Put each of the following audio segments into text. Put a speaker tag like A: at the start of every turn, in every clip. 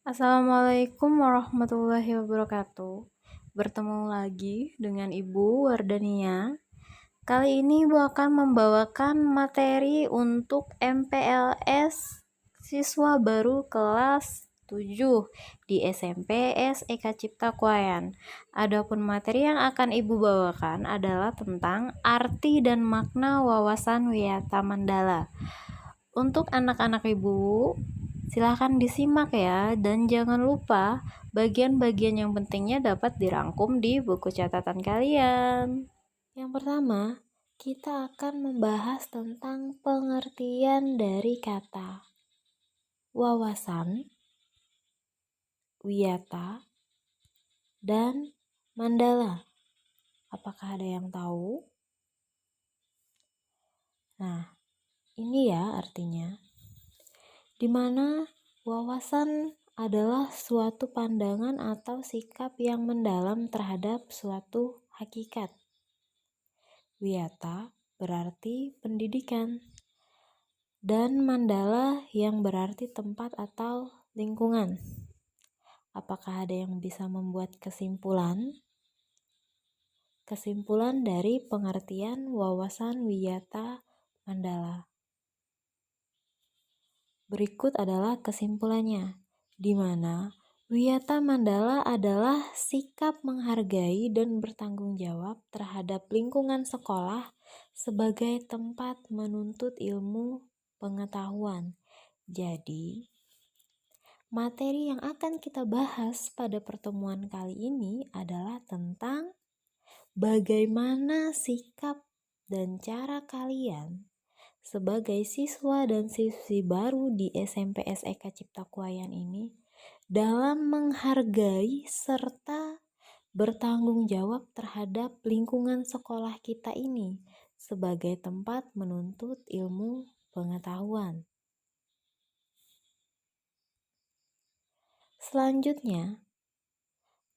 A: Assalamualaikum warahmatullahi wabarakatuh. Bertemu lagi dengan Ibu Wardania. Kali ini Ibu akan membawakan materi untuk MPLS siswa baru kelas 7 di SMP SEK Cipta Kuayan. Adapun materi yang akan Ibu bawakan adalah tentang arti dan makna wawasan Wiyata Mandala. Untuk anak-anak Ibu, silahkan disimak ya, dan jangan lupa bagian-bagian yang pentingnya dapat dirangkum di buku catatan kalian. Yang pertama, kita akan membahas tentang pengertian dari kata wawasan, wiyata, dan mandala. Apakah ada yang tahu? Nah, ini ya artinya. Di mana wawasan adalah suatu pandangan atau sikap yang mendalam terhadap suatu hakikat. Wiyata berarti pendidikan, dan mandala yang berarti tempat atau lingkungan. Apakah ada yang bisa membuat kesimpulan? Kesimpulan dari pengertian wawasan wiyata mandala. Berikut adalah kesimpulannya, di mana wiyata mandala adalah sikap menghargai dan bertanggung jawab terhadap lingkungan sekolah sebagai tempat menuntut ilmu pengetahuan. Jadi, materi yang akan kita bahas pada pertemuan kali ini adalah tentang bagaimana sikap dan cara kalian sebagai siswa dan siswi baru di SMP SEK Cipta Kuayan ini dalam menghargai serta bertanggung jawab terhadap lingkungan sekolah kita ini sebagai tempat menuntut ilmu pengetahuan. Selanjutnya,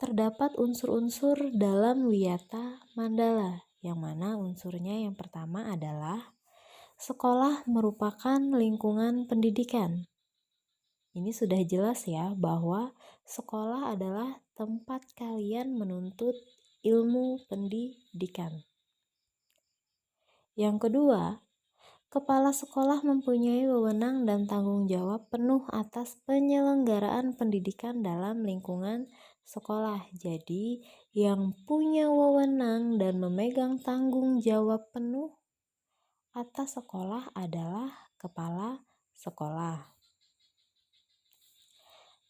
A: terdapat unsur-unsur dalam wiyata mandala, yang mana unsurnya yang pertama adalah sekolah merupakan lingkungan pendidikan. Ini sudah jelas ya bahwa sekolah adalah tempat kalian menuntut ilmu pendidikan. Yang kedua, kepala sekolah mempunyai wewenang dan tanggung jawab penuh atas penyelenggaraan pendidikan dalam lingkungan sekolah. Jadi, yang punya wewenang dan memegang tanggung jawab penuh atas sekolah adalah kepala sekolah.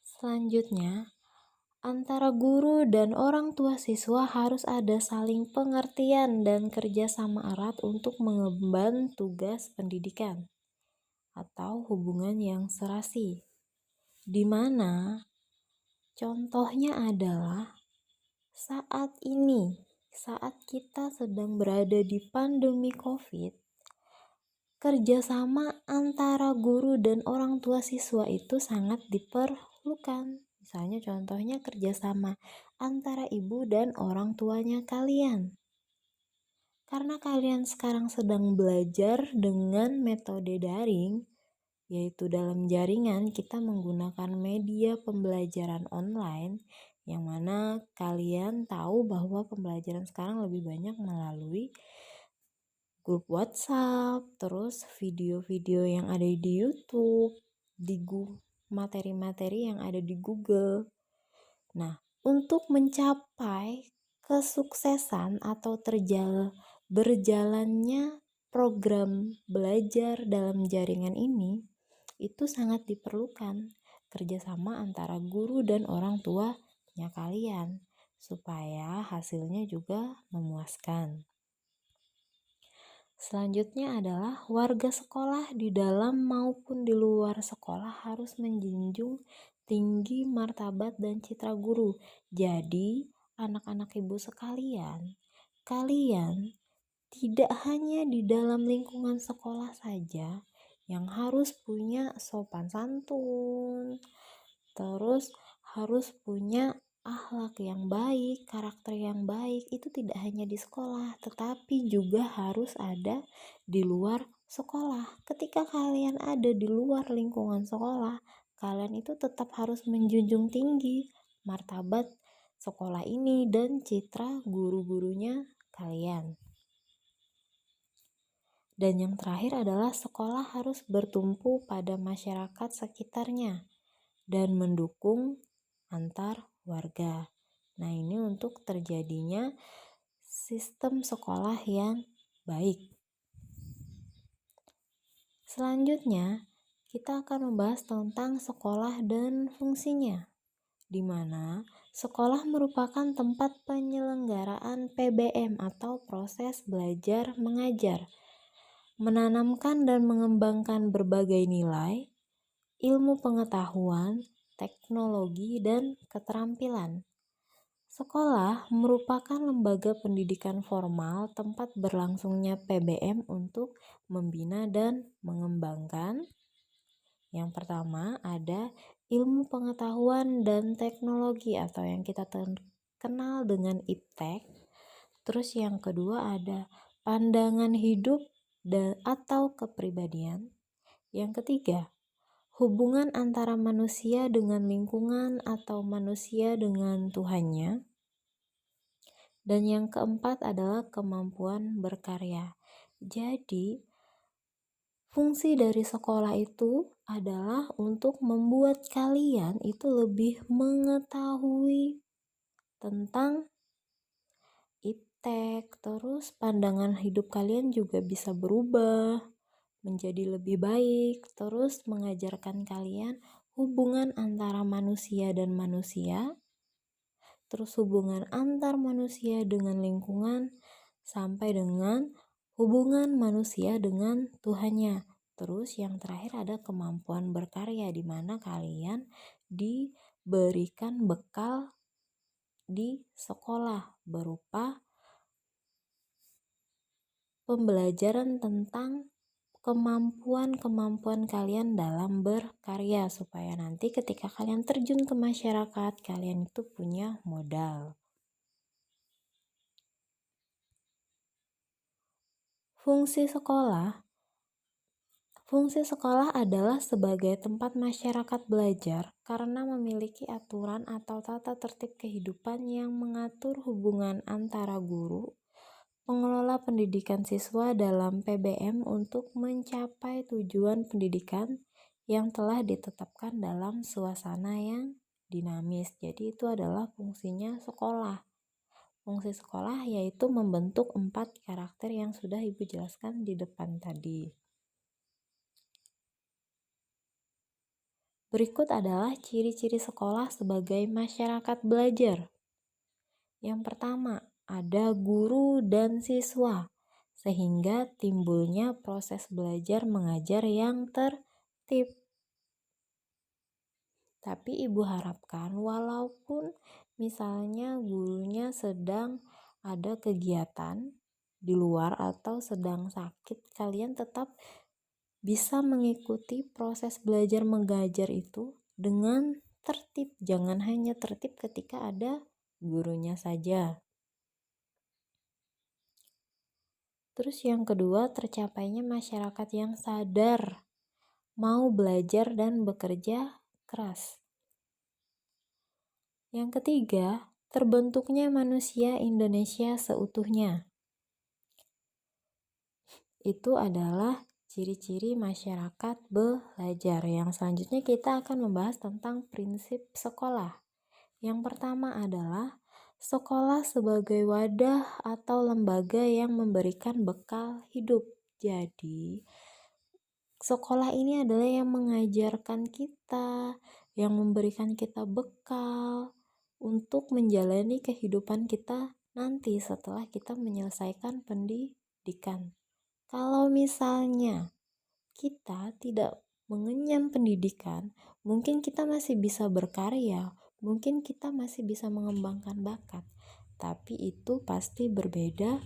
A: Selanjutnya, antara guru dan orang tua siswa harus ada saling pengertian dan kerjasama erat untuk mengemban tugas pendidikan atau hubungan yang serasi, di mana contohnya adalah saat ini, saat kita sedang berada di pandemi COVID, kerjasama antara guru dan orang tua siswa itu sangat diperlukan. Misalnya contohnya kerjasama antara ibu dan orang tuanya kalian. Karena kalian sekarang sedang belajar dengan metode daring, yaitu dalam jaringan kita menggunakan media pembelajaran online, yang mana kalian tahu bahwa pembelajaran sekarang lebih banyak melalui grup WhatsApp, terus video-video yang ada di YouTube, di materi-materi yang ada di Google. Nah, untuk mencapai kesuksesan atau berjalannya program belajar dalam jaringan ini, itu sangat diperlukan kerjasama antara guru dan orang tuanya kalian, supaya hasilnya juga memuaskan. Selanjutnya adalah warga sekolah di dalam maupun di luar sekolah harus menjunjung tinggi martabat dan citra guru. Jadi, anak-anak ibu sekalian, kalian tidak hanya di dalam lingkungan sekolah saja yang harus punya sopan santun, terus harus punya akhlak yang baik, karakter yang baik. Itu tidak hanya di sekolah, tetapi juga harus ada di luar sekolah. Ketika kalian ada di luar lingkungan sekolah, kalian itu tetap harus menjunjung tinggi martabat sekolah ini dan citra guru-gurunya kalian. Dan yang terakhir adalah sekolah harus bertumpu pada masyarakat sekitarnya dan mendukung antar warga. Nah, ini untuk terjadinya sistem sekolah yang baik. Selanjutnya, kita akan membahas tentang sekolah dan fungsinya, di mana sekolah merupakan tempat penyelenggaraan PBM atau proses belajar mengajar, menanamkan dan mengembangkan berbagai nilai, ilmu pengetahuan, teknologi, dan keterampilan. Sekolah merupakan lembaga pendidikan formal tempat berlangsungnya PBM untuk membina dan mengembangkan. Yang pertama ada ilmu pengetahuan dan teknologi atau yang kita kenal dengan IPTEK. Terus yang kedua ada pandangan hidup atau kepribadian. Yang ketiga, hubungan antara manusia dengan lingkungan atau manusia dengan Tuhannya. Dan yang keempat adalah kemampuan berkarya. Jadi, fungsi dari sekolah itu adalah untuk membuat kalian itu lebih mengetahui tentang IPTEK. Terus pandangan hidup kalian juga bisa berubah menjadi lebih baik. Terus mengajarkan kalian hubungan antara manusia dan manusia, terus hubungan antar manusia dengan lingkungan, sampai dengan hubungan manusia dengan Tuhannya. Terus yang terakhir ada kemampuan berkarya, di mana kalian diberikan bekal di sekolah berupa pembelajaran tentang kemampuan kalian dalam berkarya, supaya nanti ketika kalian terjun ke masyarakat, kalian itu punya modal. Fungsi sekolah adalah sebagai tempat masyarakat belajar karena memiliki aturan atau tata tertib kehidupan yang mengatur hubungan antara guru, pengelola pendidikan siswa dalam PBM untuk mencapai tujuan pendidikan yang telah ditetapkan dalam suasana yang dinamis. Jadi itu adalah fungsinya sekolah. Fungsi sekolah yaitu membentuk 4 karakter yang sudah Ibu jelaskan di depan tadi. Berikut adalah ciri-ciri sekolah sebagai masyarakat belajar. Yang pertama, ada guru dan siswa, sehingga timbulnya proses belajar mengajar yang tertib. Tapi Ibu harapkan walaupun misalnya gurunya sedang ada kegiatan di luar atau sedang sakit, kalian tetap bisa mengikuti proses belajar mengajar itu dengan tertib. Jangan hanya tertib ketika ada gurunya saja. Terus yang kedua, tercapainya masyarakat yang sadar, mau belajar dan bekerja keras. Yang ketiga, terbentuknya manusia Indonesia seutuhnya. Itu adalah ciri-ciri masyarakat belajar. Yang selanjutnya kita akan membahas tentang prinsip sekolah. Yang pertama adalah sekolah sebagai wadah atau lembaga yang memberikan bekal hidup. Jadi, sekolah ini adalah yang mengajarkan kita, yang memberikan kita bekal untuk menjalani kehidupan kita nanti setelah kita menyelesaikan pendidikan. Kalau misalnya kita tidak mengenyam pendidikan, mungkin kita masih bisa berkarya, mungkin kita masih bisa mengembangkan bakat, tapi itu pasti berbeda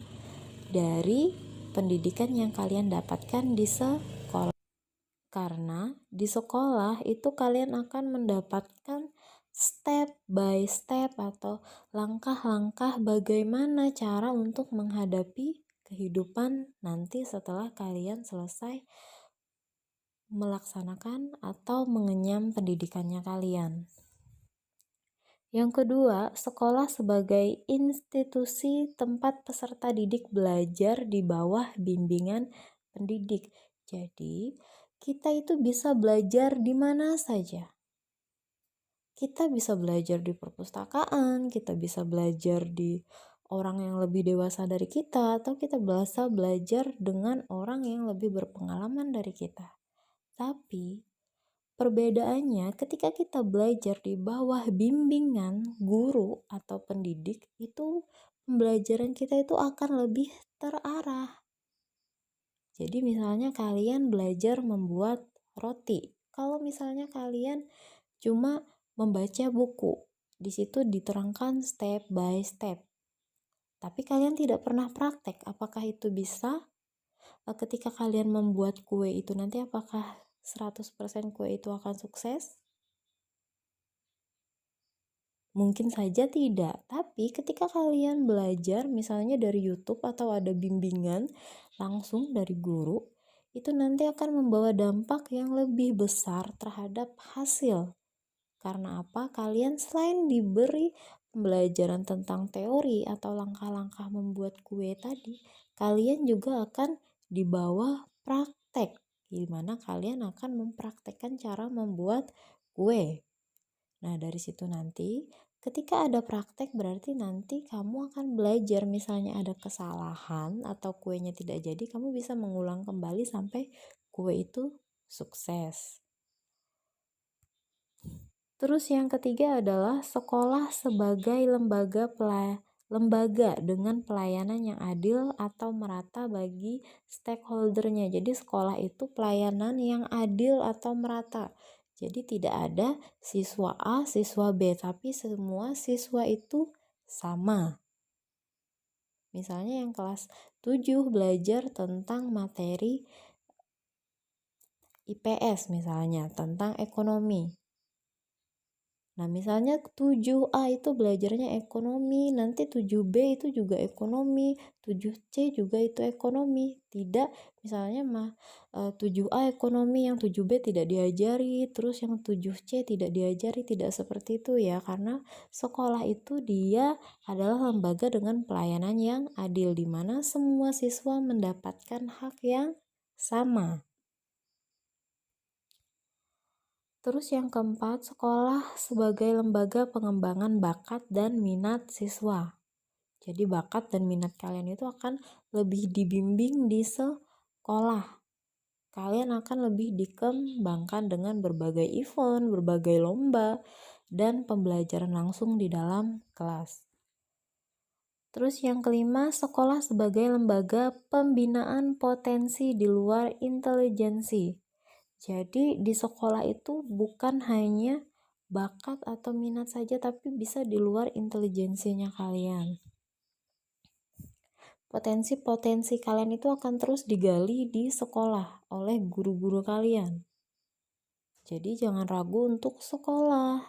A: dari pendidikan yang kalian dapatkan di sekolah. Karena di sekolah itu kalian akan mendapatkan step by step atau langkah-langkah bagaimana cara untuk menghadapi kehidupan nanti setelah kalian selesai melaksanakan atau mengenyam pendidikannya kalian. Yang kedua, sekolah sebagai institusi tempat peserta didik belajar di bawah bimbingan pendidik. Jadi, kita itu bisa belajar di mana saja. Kita bisa belajar di perpustakaan, kita bisa belajar di orang yang lebih dewasa dari kita, atau kita bisa belajar dengan orang yang lebih berpengalaman dari kita. Tapi, perbedaannya ketika kita belajar di bawah bimbingan guru atau pendidik, itu pembelajaran kita itu akan lebih terarah. Jadi misalnya kalian belajar membuat roti. Kalau misalnya kalian cuma membaca buku, di situ diterangkan step by step. Tapi kalian tidak pernah praktek, apakah itu bisa? Ketika kalian membuat kue itu nanti apakah 100% kue itu akan sukses? Mungkin saja tidak, tapi ketika kalian belajar misalnya dari YouTube atau ada bimbingan langsung dari guru, itu nanti akan membawa dampak yang lebih besar terhadap hasil. Karena apa? Kalian selain diberi pembelajaran tentang teori atau langkah-langkah membuat kue tadi, kalian juga akan dibawa praktek, di mana kalian akan mempraktekkan cara membuat kue. Nah, dari situ nanti ketika ada praktek berarti nanti kamu akan belajar, misalnya ada kesalahan atau kuenya tidak jadi, kamu bisa mengulang kembali sampai kue itu sukses. Terus yang ketiga adalah sekolah sebagai lembaga dengan pelayanan yang adil atau merata bagi stakeholdernya. Jadi sekolah itu pelayanan yang adil atau merata. Jadi tidak ada siswa A, siswa B, tapi semua siswa itu sama. Misalnya yang kelas 7 belajar tentang materi IPS misalnya, tentang ekonomi. Nah, misalnya 7A itu belajarnya ekonomi, nanti 7B itu juga ekonomi, 7C juga itu ekonomi. Tidak, misalnya 7A ekonomi, yang 7B tidak diajari, terus yang 7C tidak diajari, tidak seperti itu ya, karena sekolah itu dia adalah lembaga dengan pelayanan yang adil, di mana semua siswa mendapatkan hak yang sama. Terus yang keempat, sekolah sebagai lembaga pengembangan bakat dan minat siswa. Jadi bakat dan minat kalian itu akan lebih dibimbing di sekolah. Kalian akan lebih dikembangkan dengan berbagai event, berbagai lomba, dan pembelajaran langsung di dalam kelas. Terus yang kelima, sekolah sebagai lembaga pembinaan potensi di luar intelijensi. Jadi di sekolah itu bukan hanya bakat atau minat saja, tapi bisa di luar intelijensinya kalian. Potensi-potensi kalian itu akan terus digali di sekolah oleh guru-guru kalian. Jadi jangan ragu untuk sekolah.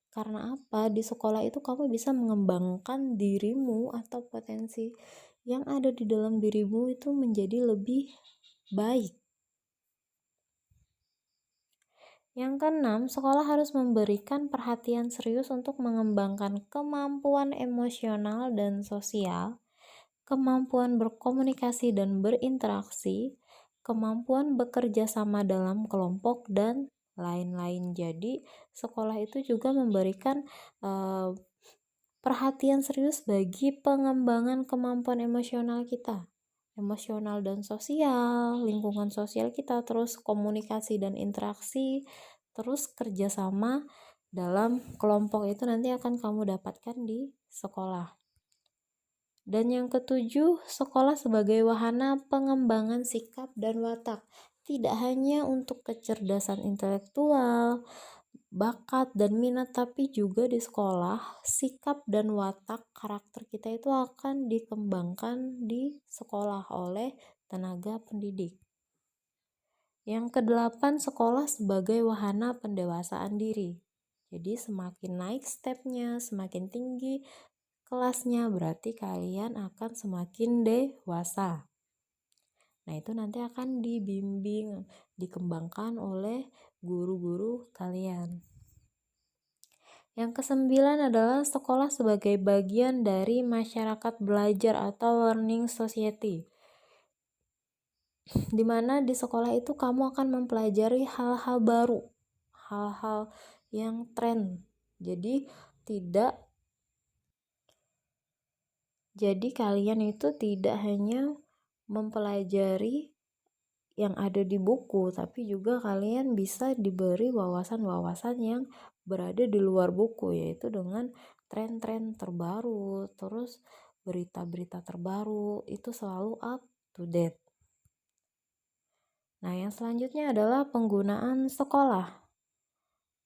A: Karena apa? Di sekolah itu kamu bisa mengembangkan dirimu atau potensi yang ada di dalam dirimu itu menjadi lebih baik. Yang keenam, sekolah harus memberikan perhatian serius untuk mengembangkan kemampuan emosional dan sosial, kemampuan berkomunikasi dan berinteraksi, kemampuan bekerja sama dalam kelompok, dan lain-lain. Jadi, sekolah itu juga memberikan perhatian serius bagi pengembangan kemampuan emosional kita. Emosional dan sosial, lingkungan sosial kita, terus komunikasi dan interaksi, terus kerjasama dalam kelompok itu nanti akan kamu dapatkan di sekolah. Dan yang ketujuh, sekolah sebagai wahana pengembangan sikap dan watak. Tidak hanya untuk kecerdasan intelektual, bakat dan minat, tapi juga di sekolah sikap dan watak karakter kita itu akan dikembangkan di sekolah oleh tenaga pendidik. Yang kedelapan, sekolah sebagai wahana pendewasaan diri. Jadi semakin naik stepnya, semakin tinggi kelasnya, berarti kalian akan semakin dewasa. Nah, itu nanti akan dibimbing, dikembangkan oleh guru-guru kalian. Yang kesembilan adalah sekolah sebagai bagian dari masyarakat belajar atau learning society. Dimana di sekolah itu kamu akan mempelajari hal-hal baru, hal-hal yang tren. Jadi kalian itu tidak hanya mempelajari yang ada di buku, tapi juga kalian bisa diberi wawasan-wawasan yang berada di luar buku, yaitu dengan tren-tren terbaru, terus berita-berita terbaru, itu selalu up to date. Nah, yang selanjutnya adalah penggunaan sekolah.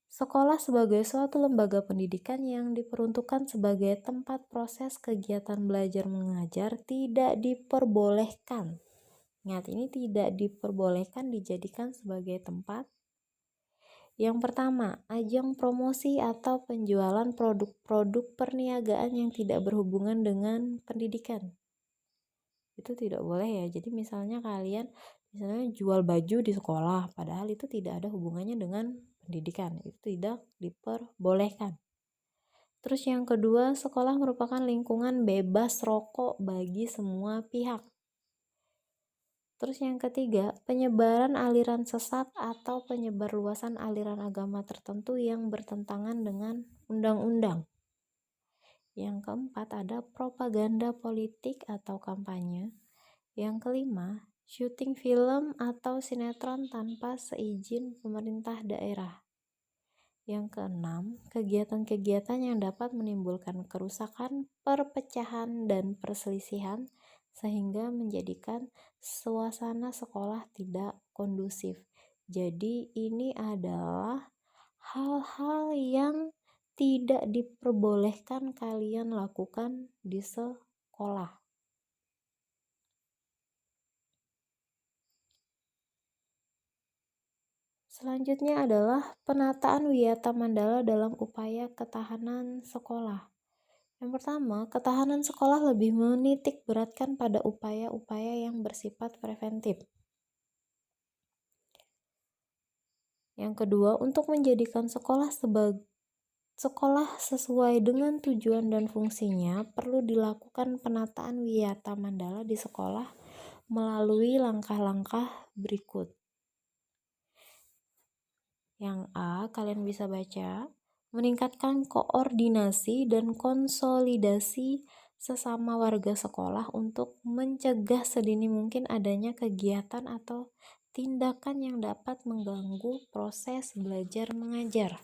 A: Sekolah sebagai suatu lembaga pendidikan yang diperuntukkan sebagai tempat proses kegiatan belajar mengajar tidak diperbolehkan. Ingat, ini tidak diperbolehkan dijadikan sebagai tempat. Yang pertama, ajang promosi atau penjualan produk-produk perniagaan yang tidak berhubungan dengan pendidikan. Itu tidak boleh ya. Jadi misalnya kalian jual baju di sekolah, padahal itu tidak ada hubungannya dengan pendidikan. Itu tidak diperbolehkan. Terus yang kedua, sekolah merupakan lingkungan bebas rokok bagi semua pihak. Terus yang ketiga, penyebaran aliran sesat atau penyebarluasan aliran agama tertentu yang bertentangan dengan undang-undang. Yang keempat, ada propaganda politik atau kampanye. Yang kelima, syuting film atau sinetron tanpa seizin pemerintah daerah. Yang keenam, kegiatan-kegiatan yang dapat menimbulkan kerusakan, perpecahan, dan perselisihan sehingga menjadikan suasana sekolah tidak kondusif. Jadi ini adalah hal-hal yang tidak diperbolehkan kalian lakukan di sekolah. Selanjutnya adalah penataan Wiyata Mandala dalam upaya ketahanan sekolah. Yang pertama, ketahanan sekolah lebih menitik beratkan pada upaya-upaya yang bersifat preventif. Yang kedua, untuk menjadikan sekolah sesuai dengan tujuan dan fungsinya, perlu dilakukan penataan Wiyata Mandala di sekolah melalui langkah-langkah berikut. Yang A, kalian bisa baca, meningkatkan koordinasi dan konsolidasi sesama warga sekolah untuk mencegah sedini mungkin adanya kegiatan atau tindakan yang dapat mengganggu proses belajar mengajar.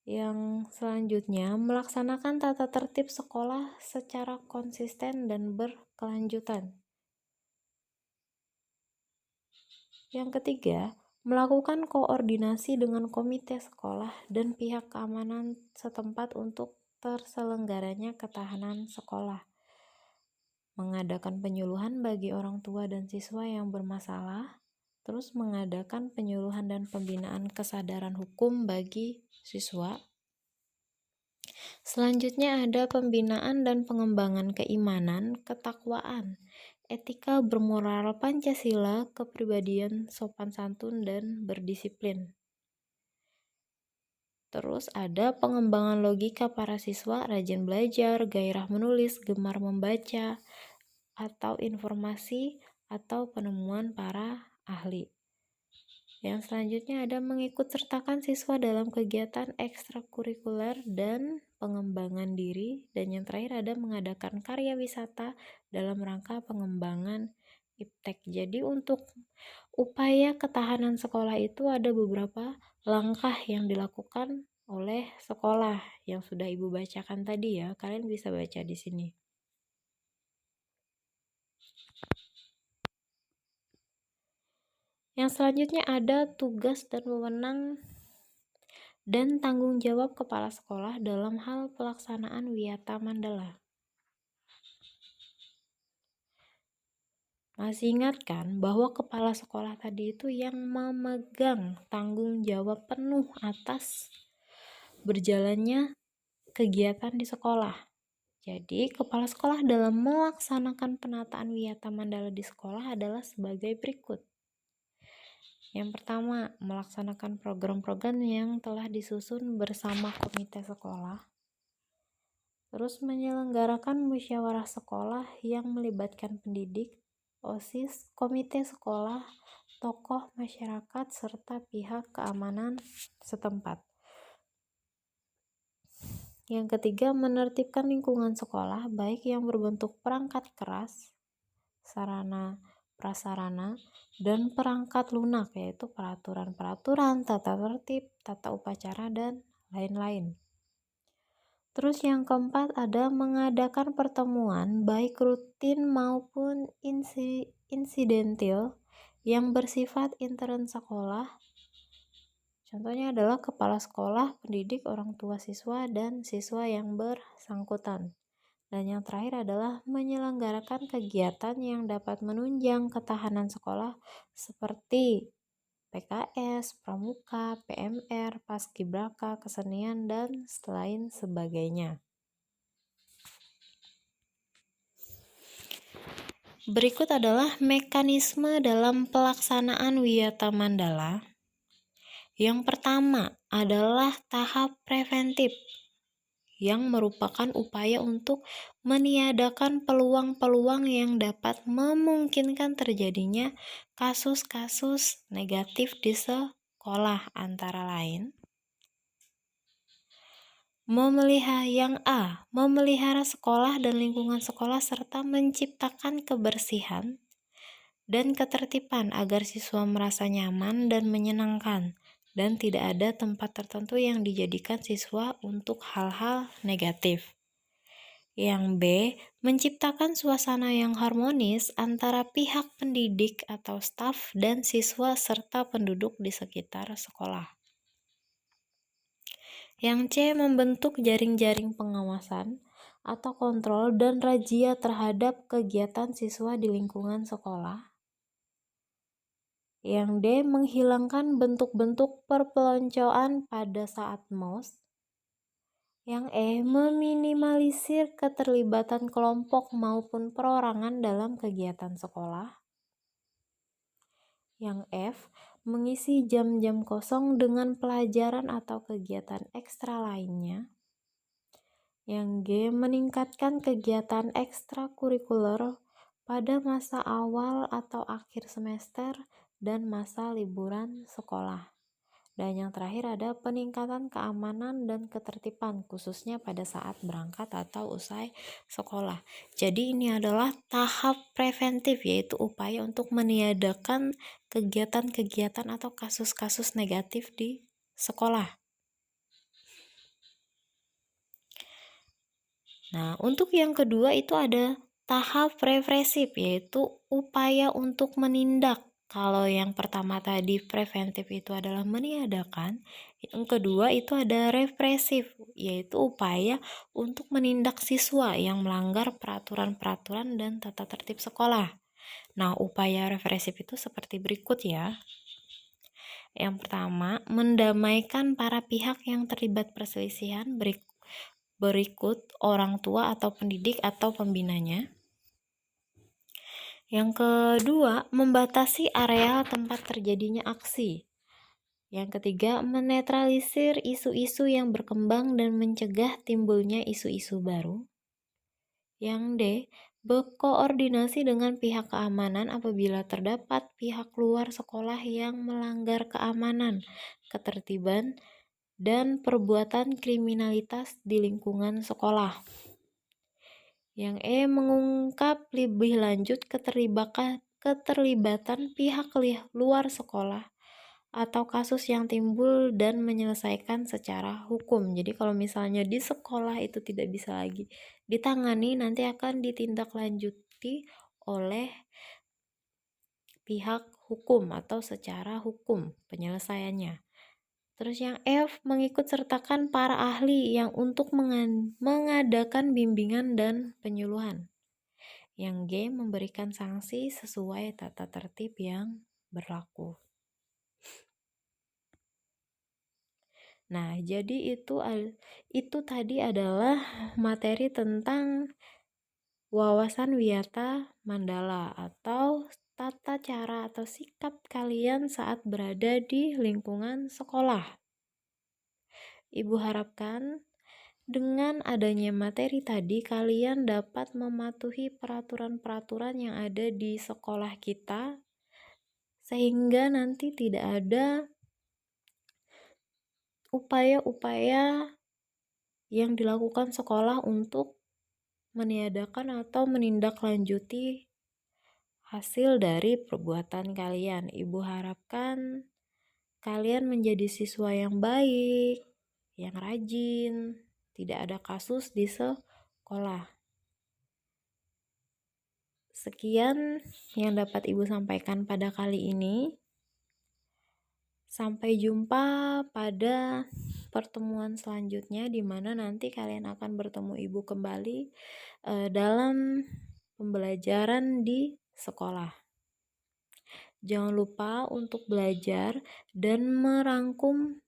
A: Yang selanjutnya, melaksanakan tata tertib sekolah secara konsisten dan berkelanjutan. Yang ketiga, melakukan koordinasi dengan komite sekolah dan pihak keamanan setempat untuk terselenggaranya ketahanan sekolah. Mengadakan penyuluhan bagi orang tua dan siswa yang bermasalah, terus mengadakan penyuluhan dan pembinaan kesadaran hukum bagi siswa. Selanjutnya ada pembinaan dan pengembangan keimanan, ketakwaan, etika bermoral Pancasila, kepribadian sopan santun dan berdisiplin. Terus ada pengembangan logika para siswa, rajin belajar, gairah menulis, gemar membaca, atau informasi atau penemuan para ahli. Yang selanjutnya ada mengikut sertakan siswa dalam kegiatan ekstrakurikuler dan pengembangan diri. Dan yang terakhir ada mengadakan karya wisata dalam rangka pengembangan iptek. Jadi untuk upaya ketahanan sekolah itu ada beberapa langkah yang dilakukan oleh sekolah yang sudah Ibu bacakan tadi ya. Kalian bisa baca di sini. Yang selanjutnya ada tugas dan wewenang dan tanggung jawab kepala sekolah dalam hal pelaksanaan Wiyata Mandala. Masih ingat kan bahwa kepala sekolah tadi itu yang memegang tanggung jawab penuh atas berjalannya kegiatan di sekolah. Jadi, kepala sekolah dalam melaksanakan penataan wiyata mandala di sekolah adalah sebagai berikut. Yang pertama, melaksanakan program-program yang telah disusun bersama komite sekolah. Terus menyelenggarakan musyawarah sekolah yang melibatkan pendidik, OSIS, komite sekolah, tokoh masyarakat, serta pihak keamanan setempat. Yang ketiga, menertibkan lingkungan sekolah baik yang berbentuk perangkat keras, sarana, prasarana, dan perangkat lunak, yaitu peraturan-peraturan, tata tertib, tata upacara, dan lain-lain. Terus yang keempat ada mengadakan pertemuan baik rutin maupun insidentil yang bersifat intern sekolah. Contohnya adalah kepala sekolah, pendidik, orang tua siswa, dan siswa yang bersangkutan. Dan yang terakhir adalah menyelenggarakan kegiatan yang dapat menunjang ketahanan sekolah seperti PKS, Pramuka, PMR, Paskibraka, kesenian, dan lain sebagainya. Berikut adalah mekanisme dalam pelaksanaan wiyata mandala. Yang pertama adalah tahap preventif, yang merupakan upaya untuk meniadakan peluang-peluang yang dapat memungkinkan terjadinya kasus-kasus negatif di sekolah, antara lain memelihara sekolah dan lingkungan sekolah serta menciptakan kebersihan dan ketertiban agar siswa merasa nyaman dan menyenangkan, dan tidak ada tempat tertentu yang dijadikan siswa untuk hal-hal negatif. Yang B, menciptakan suasana yang harmonis antara pihak pendidik atau staf dan siswa serta penduduk di sekitar sekolah. Yang C, membentuk jaring-jaring pengawasan atau kontrol dan razia terhadap kegiatan siswa di lingkungan sekolah. Yang D, menghilangkan bentuk-bentuk perpeloncoan pada saat MOS. Yang E, meminimalisir keterlibatan kelompok maupun perorangan dalam kegiatan sekolah. Yang F, mengisi jam-jam kosong dengan pelajaran atau kegiatan ekstra lainnya. Yang G, meningkatkan kegiatan ekstrakurikuler pada masa awal atau akhir semester dan masa liburan sekolah. Dan yang terakhir ada peningkatan keamanan dan ketertiban khususnya pada saat berangkat atau usai sekolah. Jadi ini adalah tahap preventif, yaitu upaya untuk meniadakan kegiatan-kegiatan atau kasus-kasus negatif di sekolah. Nah, untuk yang kedua itu ada tahap represif, yaitu upaya untuk menindak. Kalau yang pertama tadi preventif itu adalah meniadakan, yang kedua itu ada represif, yaitu upaya untuk menindak siswa yang melanggar peraturan-peraturan dan tata tertib sekolah. Nah, upaya represif itu seperti berikut ya. Yang pertama, mendamaikan para pihak yang terlibat perselisihan berikut orang tua atau pendidik atau pembinanya. Yang kedua, membatasi area tempat terjadinya aksi. Yang ketiga, menetralisir isu-isu yang berkembang dan mencegah timbulnya isu-isu baru. Yang D, berkoordinasi dengan pihak keamanan apabila terdapat pihak luar sekolah yang melanggar keamanan, ketertiban, dan perbuatan kriminalitas di lingkungan sekolah. Yang E, mengungkap lebih lanjut keterlibatan pihak luar sekolah atau kasus yang timbul dan menyelesaikan secara hukum. Jadi kalau misalnya di sekolah itu tidak bisa lagi ditangani, nanti akan ditindaklanjuti oleh pihak hukum atau secara hukum penyelesaiannya. Terus yang F, mengikut sertakan para ahli yang untuk mengadakan bimbingan dan penyuluhan. Yang G, memberikan sanksi sesuai tata tertib yang berlaku. Nah, jadi itu tadi adalah materi tentang wawasan wiyata mandala atau tata cara atau sikap kalian saat berada di lingkungan sekolah. Ibu harapkan dengan adanya materi tadi, kalian dapat mematuhi peraturan-peraturan yang ada di sekolah kita, sehingga nanti tidak ada upaya-upaya yang dilakukan sekolah untuk meniadakan atau menindaklanjuti hasil dari perbuatan kalian. Ibu harapkan kalian menjadi siswa yang baik, yang rajin, tidak ada kasus di sekolah. Sekian yang dapat Ibu sampaikan pada kali ini. Sampai jumpa pada pertemuan selanjutnya, di mana nanti kalian akan bertemu Ibu kembali dalam pembelajaran di sekolah. Jangan lupa untuk belajar dan merangkum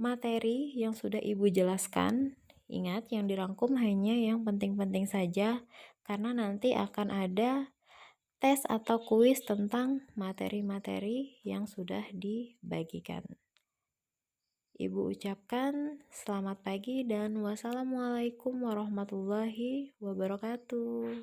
A: materi yang sudah Ibu jelaskan. Ingat, yang dirangkum hanya yang penting-penting saja, karena nanti akan ada tes atau kuis tentang materi-materi yang sudah dibagikan. Ibu ucapkan selamat pagi dan wassalamualaikum warahmatullahi wabarakatuh.